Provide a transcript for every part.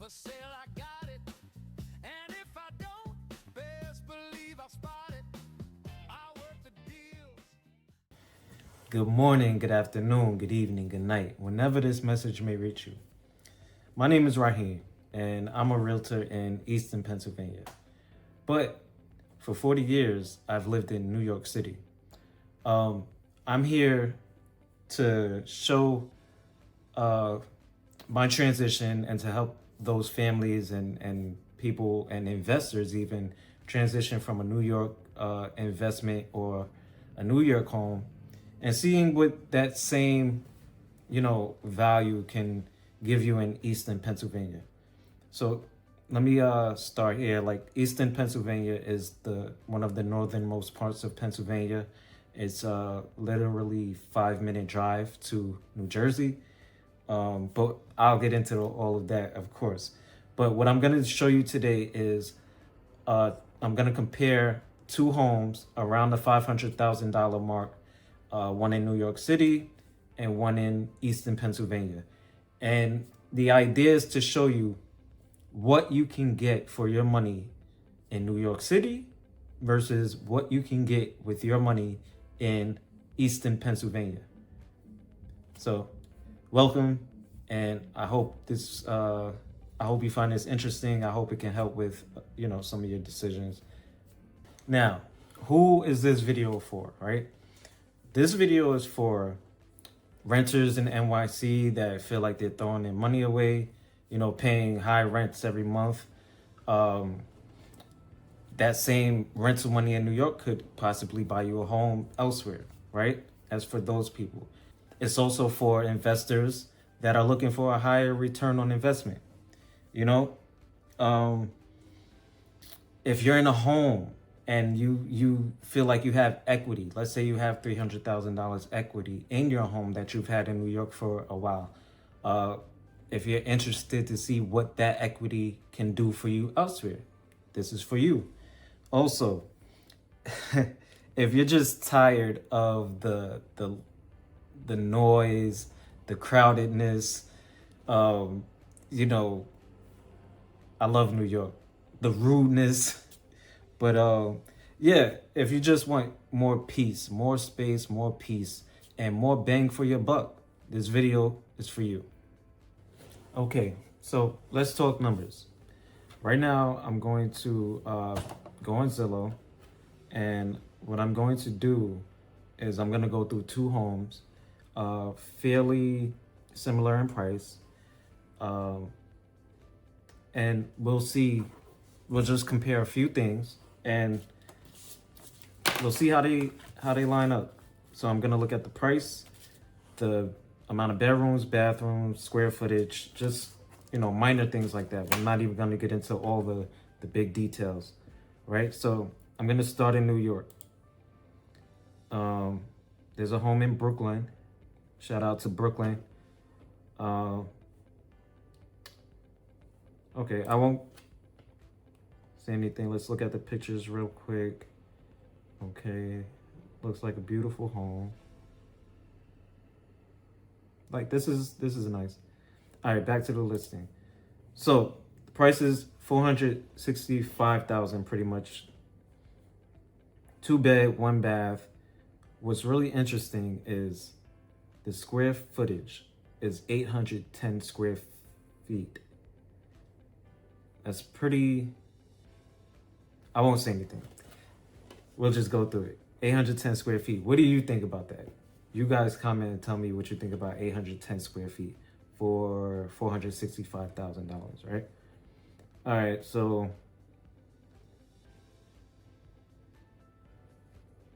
for sale, I got it. And if I don't, best believe I'll spot it. I work the deals. Good morning, good afternoon, good evening, good night, whenever this message may reach you. My name is Raheem, and I'm a realtor in Easton, Pennsylvania. But for 40 years, I've lived in New York City. I'm here to show my transition and to help those families and people and investors even transition from a New York investment or a New York home, and seeing what that same, value can give you in Easton, Pennsylvania. So let me start here. Like, Easton, Pennsylvania is one of the northernmost parts of Pennsylvania. It's literally 5-minute drive to New Jersey. But I'll get into all of that, of course. But what I'm going to show you today is I'm going to compare two homes around the $500,000 mark, one in New York City and one in Easton, Pennsylvania. And the idea is to show you what you can get for your money in New York City versus what you can get with your money in Easton, Pennsylvania. So welcome, and I hope you find this interesting. I hope it can help with some of your decisions. Now, who is this video for, right? This video is for renters in NYC that feel like they're throwing their money away, paying high rents every month. That same rental money in New York could possibly buy you a home elsewhere, right? As for those people. It's also for investors that are looking for a higher return on investment. If you're in a home and you feel like you have equity, let's say you have $300,000 equity in your home that you've had in New York for a while. If you're interested to see what that equity can do for you elsewhere, this is for you. Also, if you're just tired of the noise, the crowdedness, I love New York, the rudeness, but if you just want more peace, more space, more peace, and more bang for your buck, this video is for you. Okay, so let's talk numbers. Right now, I'm going to go on Zillow, and what I'm going to do is I'm going to go through two homes, fairly similar in price, and we'll just compare a few things, and we'll see how they line up. So I'm going to look at the price, the amount of bedrooms, bathrooms, square footage, just minor things like that. I'm not even going to get into all the big details, right? So I'm going to start in New York. There's a home in Brooklyn. Shout out to Brooklyn. Okay, I won't say anything. Let's look at the pictures real quick. Okay, looks like a beautiful home. Like, this is nice. All right, back to the listing. So the price is $465,000 pretty much. 2-bed, 1-bath. What's really interesting is the square footage is 810 square feet. That's pretty, I won't say anything. We'll just go through it. 810 square feet. What do you think about that? You guys comment and tell me what you think about 810 square feet for $465,000, right? All right, so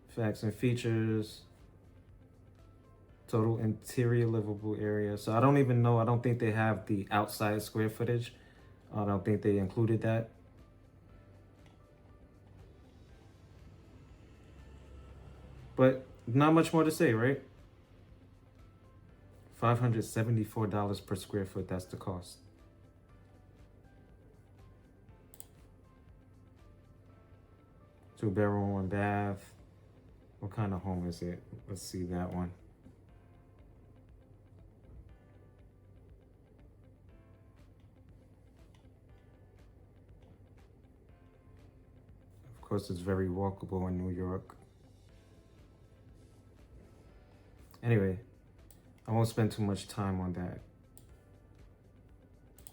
facts and features, total interior livable area. So I don't even know. I don't think they have the outside square footage. I don't think they included that. But not much more to say, right? $574 per square foot, that's the cost. Two bedroom, 1 bath. What kind of home is it? Let's see that one. course, it's very walkable in New York. Anyway, I won't spend too much time on that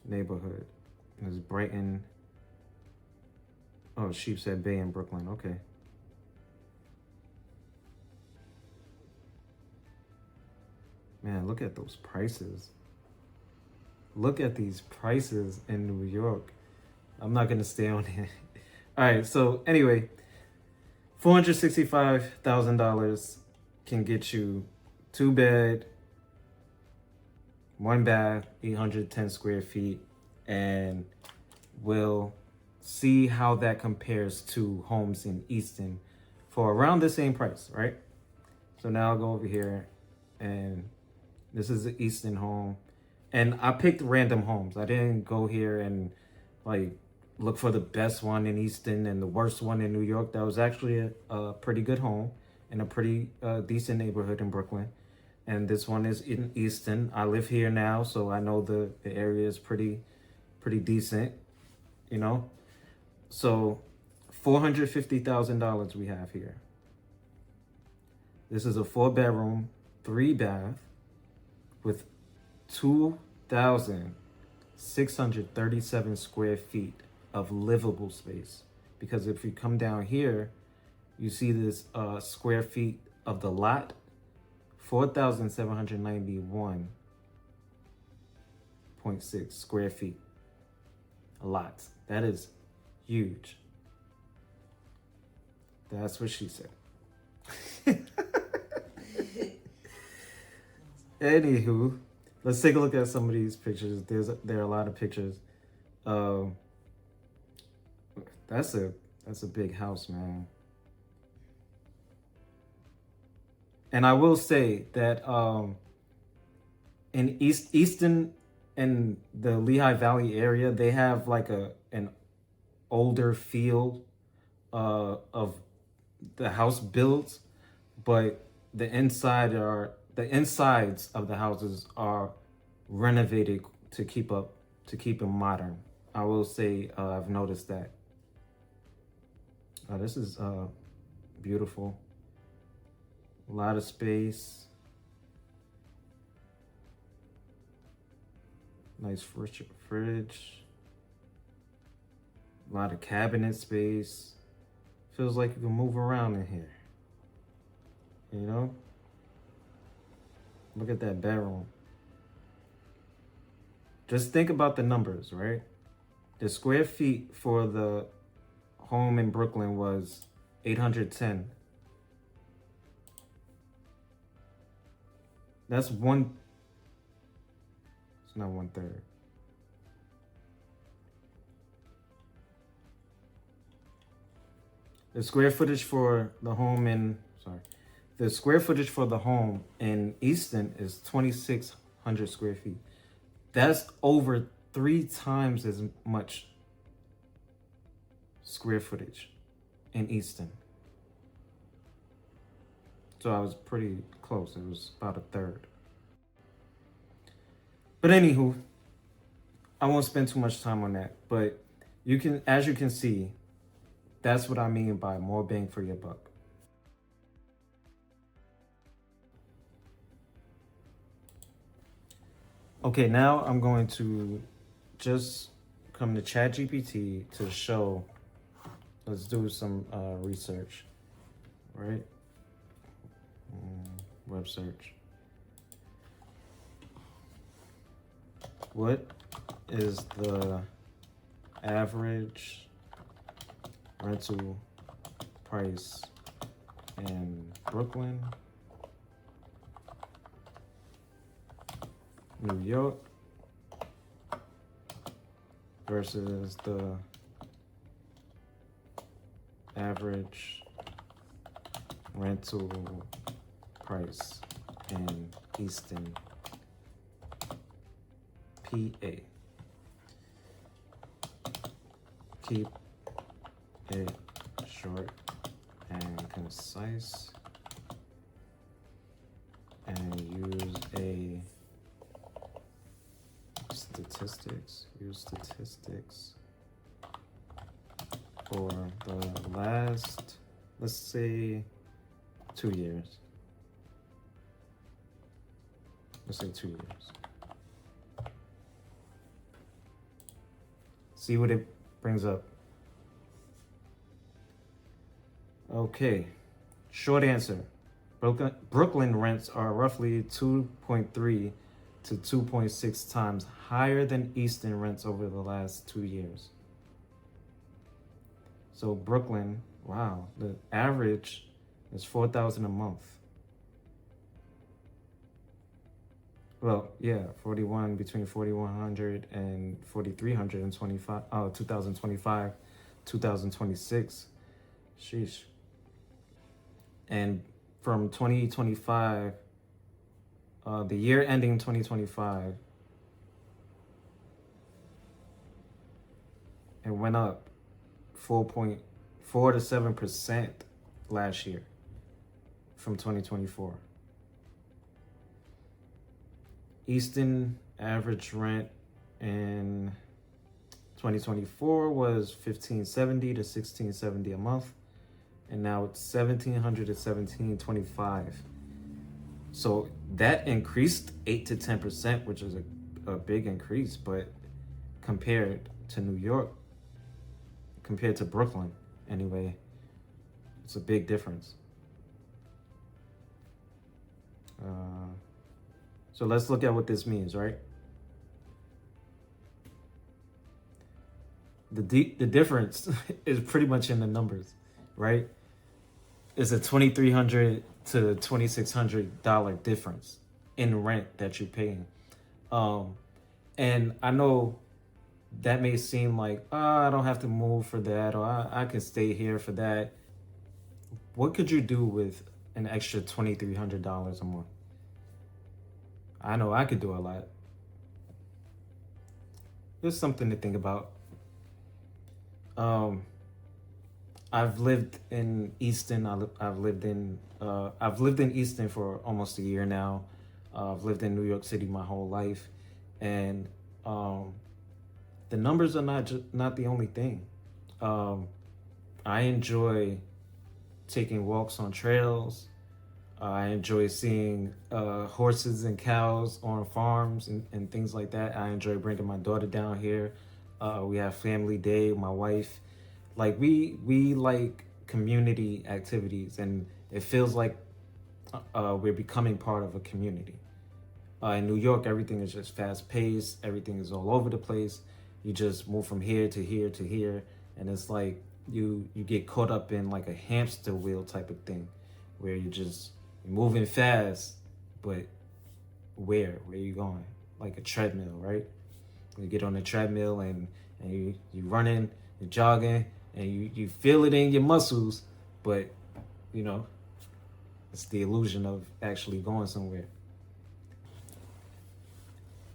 neighborhood. There's Brighton. Oh, Sheepshead Bay in Brooklyn. Okay. Man, look at those prices. Look at these prices in New York. I'm not gonna stay on here. All right, so anyway, $465,000 can get you 2 bed, 1 bath, 810 square feet, and we'll see how that compares to homes in Easton for around the same price, right? So now I'll go over here, and this is the Easton home. And I picked random homes. I didn't go here and like look for the best one in Easton and the worst one in New York. That was actually a pretty good home in a pretty decent neighborhood in Brooklyn. And this one is in Easton. I live here now, so I know the area is pretty decent, you know? So $450,000 we have here. This is a 4-bedroom, 3-bath with 2,637 square feet of livable space. Because if you come down here, you see this square feet of the lot, 4,791.6 square feet. A lot. That is huge. That's what she said. Anywho, let's take a look at some of these pictures. There are a lot of pictures. That's a big house, man. And I will say that in Easton and the Lehigh Valley area, they have like an older feel of the house builds, but the insides of the houses are renovated to keep them modern. I will say I've noticed that. This is beautiful. A lot of space. Nice fridge. A lot of cabinet space. Feels like you can move around in here. You know? Look at that bedroom. Just think about the numbers, right? The square feet for the home in Brooklyn was 810. That's it's not 1/3. The square footage for the home in Easton is 2,600 square feet. That's over 3 times as much square footage in Easton. So I was pretty close. It was about 1/3. But anywho, I won't spend too much time on that. But as you can see, that's what I mean by more bang for your buck. Okay, now I'm going to just come to ChatGPT to show. Let's do some research, right? Web search. What is the average rental price in Brooklyn, New York versus the average rental price in Easton, PA? Keep it short and concise, and use statistics for the last, let's say, 2 years. Let's say 2 years. See what it brings up. Okay, short answer. Brooklyn rents are roughly 2.3 to 2.6 times higher than Easton rents over the last 2 years. So Brooklyn, wow, the average is $4,000 a month. Well, yeah, between 4,100 and 4,300 in 2025, 2026. Sheesh. And from 2025, the year ending 2025, it went up 4.4 to 7% last year from 2024. Easton average rent in 2024 was $1,570 to $1,670 a month, and now it's $1,700 to $1,725. So that increased 8 to 10%, which is a big increase, but compared to New York, compared to Brooklyn, anyway, it's a big difference. So let's look at what this means, right? The difference is pretty much in the numbers, right? It's a $2,300 to $2,600 difference in rent that you're paying. And I know that may seem like, I don't have to move for that, or I can stay here for that. What could you do with an extra $2,300 a month? I know I could do a lot. There's something to think about. I've lived in Easton. I've lived in Easton for almost a year now. I've lived in New York City my whole life, and the numbers are not the only thing. I enjoy taking walks on trails. I enjoy seeing horses and cows on farms and things like that. I enjoy bringing my daughter down here. We have family day, my wife. Like we like community activities, and it feels like we're becoming part of a community. In New York, everything is just fast paced. Everything is all over the place. You just move from here to here to here, and it's like you get caught up in like a hamster wheel type of thing, where you're moving fast, but where are you going? Like a treadmill, right? You get on the treadmill and you running, you're jogging, and you feel it in your muscles, but it's the illusion of actually going somewhere.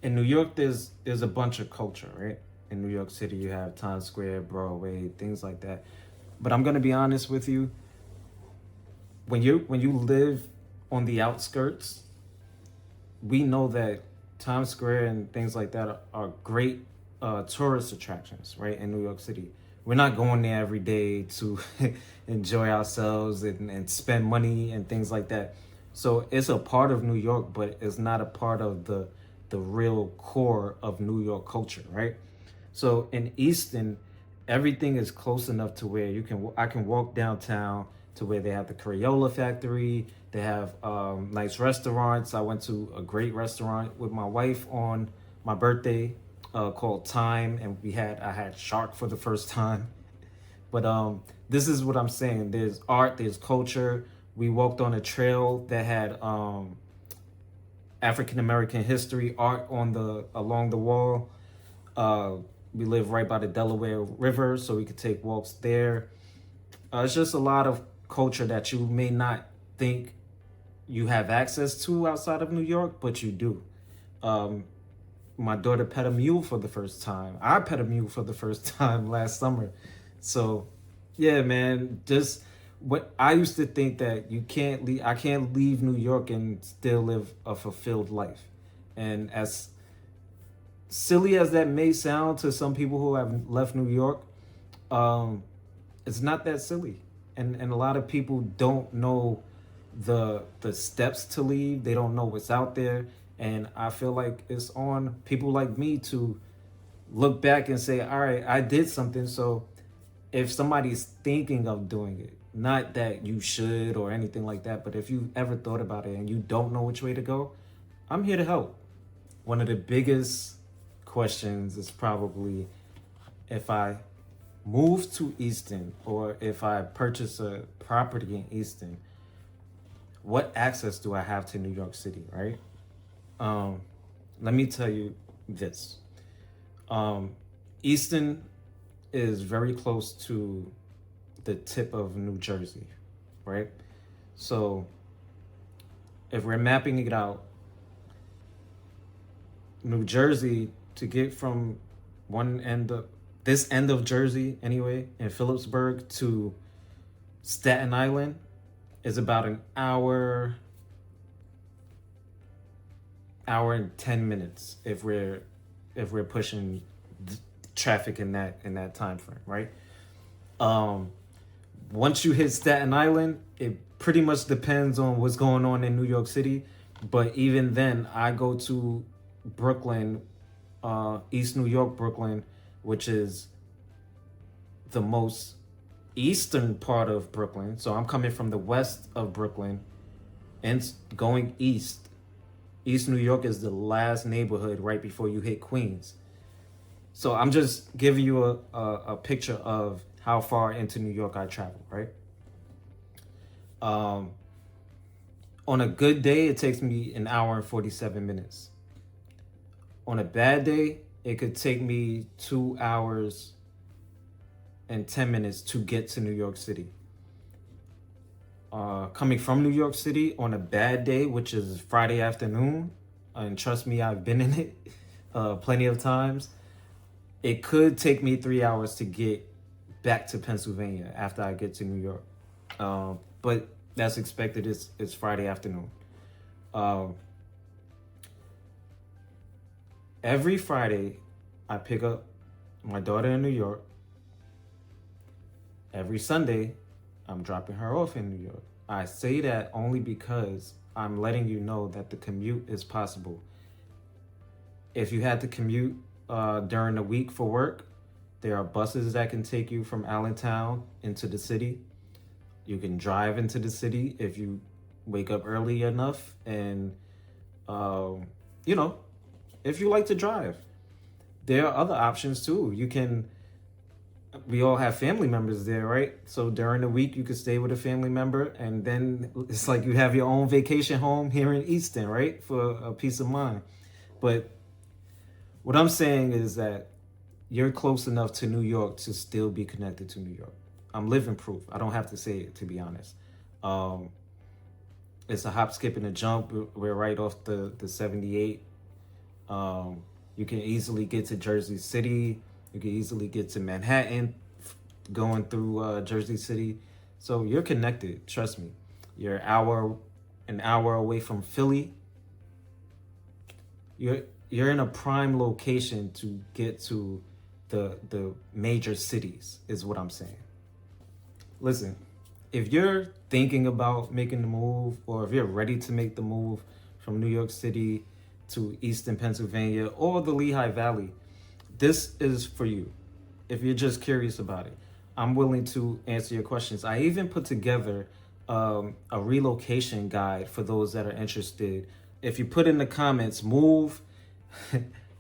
In New York, there's a bunch of culture, right? In New York City, you have Times Square, Broadway, things like that. But I'm gonna be honest with you. When you live on the outskirts, we know that Times Square and things like that are great tourist attractions, right? In New York City, we're not going there every day to enjoy ourselves and spend money and things like that. So it's a part of New York, but it's not a part of the real core of New York culture, right? So in Easton, everything is close enough to where I can walk downtown to where they have the Crayola factory. They have nice restaurants. I went to a great restaurant with my wife on my birthday called Time, and I had shark for the first time. But this is what I'm saying. There's art, there's culture. We walked on a trail that had African American history art along the wall. We live right by the Delaware River, so we could take walks there. It's just a lot of culture that you may not think you have access to outside of New York, but you do. My daughter pet a mule for the first time. I pet a mule for the first time last summer. So, yeah, man, just what I used to think that I can't leave New York and still live a fulfilled life. And as silly as that may sound to some people who have left New York, It's not that silly. And a lot of people don't know the steps to leave. They don't know what's out there. And I feel like it's on people like me to look back and say, all right, I did something. So if somebody's thinking of doing it, not that you should or anything like that, but if you ever thought about it and you don't know which way to go, I'm here to help. One of the biggest questions is probably, if I move to Easton or if I purchase a property in Easton, what access do I have to New York City, right? Let me tell you this. Easton is very close to the tip of New Jersey, right? So if we're mapping it out, New Jersey, to get from one end of this end of Jersey anyway, in Phillipsburg to Staten Island is about an hour and 10 minutes if we're pushing traffic in that time frame, right? Once you hit Staten Island, it pretty much depends on what's going on in New York City. But even then, I go to Brooklyn, East New York, Brooklyn, which is the most eastern part of Brooklyn. So I'm coming from the west of Brooklyn and going east. East New York is the last neighborhood right before you hit Queens. So I'm just giving you a picture of how far into New York I travel, right? On a good day, it takes me an hour and 47 minutes. On a bad day, it could take me 2 hours and 10 minutes to get to New York City. Coming from New York City on a bad day, which is Friday afternoon, and trust me, I've been in it plenty of times, it could take me 3 hours to get back to Pennsylvania after I get to New York. But that's expected. It's Friday afternoon. Every Friday, I pick up my daughter in New York. Every Sunday, I'm dropping her off in New York. I say that only because I'm letting you know that the commute is possible. If you had to commute during the week for work, there are buses that can take you from Allentown into the city. You can drive into the city if you wake up early enough and, if you like to drive. There are other options too. We all have family members there, right? So during the week, you could stay with a family member, and then it's like you have your own vacation home here in Easton, right? For a peace of mind. But what I'm saying is that you're close enough to New York to still be connected to New York. I'm living proof. I don't have to say it, to be honest. It's a hop, skip, and a jump. We're right off the 78. You can easily get to Jersey City. You can easily get to Manhattan going through Jersey City. So you're connected, trust me. You're an hour away from Philly. You're in a prime location to get to the major cities, is what I'm saying. Listen, if you're thinking about making the move, or if you're ready to make the move from New York City to Easton, Pennsylvania, or the Lehigh Valley, this is for you. If you're just curious about it, I'm willing to answer your questions. I even put together a relocation guide for those that are interested. If you put in the comments, move,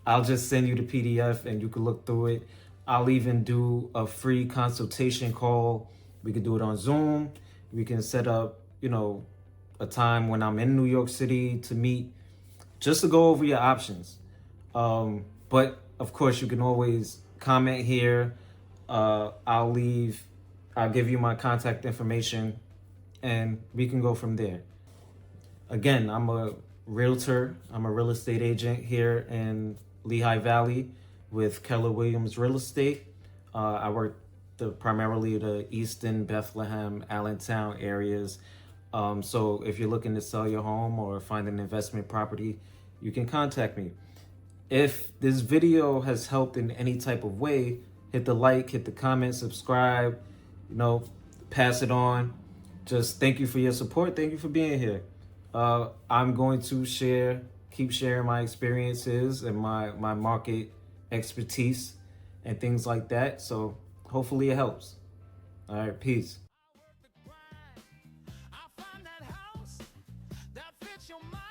I'll just send you the PDF and you can look through it. I'll even do a free consultation call. We could do it on Zoom. We can set up, a time when I'm in New York City to meet, just to go over your options. But of course, you can always comment here. I'll give you my contact information and we can go from there. Again, I'm a realtor. I'm a real estate agent here in Lehigh Valley with Keller Williams Real Estate. I work primarily the Easton, Bethlehem, Allentown areas. So if you're looking to sell your home or find an investment property, you can contact me. If this video has helped in any type of way, hit the like, hit the comment, subscribe, pass it on. Just thank you for your support. Thank you for being here. I'm going to keep sharing my experiences and my market expertise and things like that. So hopefully it helps. All right, peace. I work the grind. I find that house that fits your mind.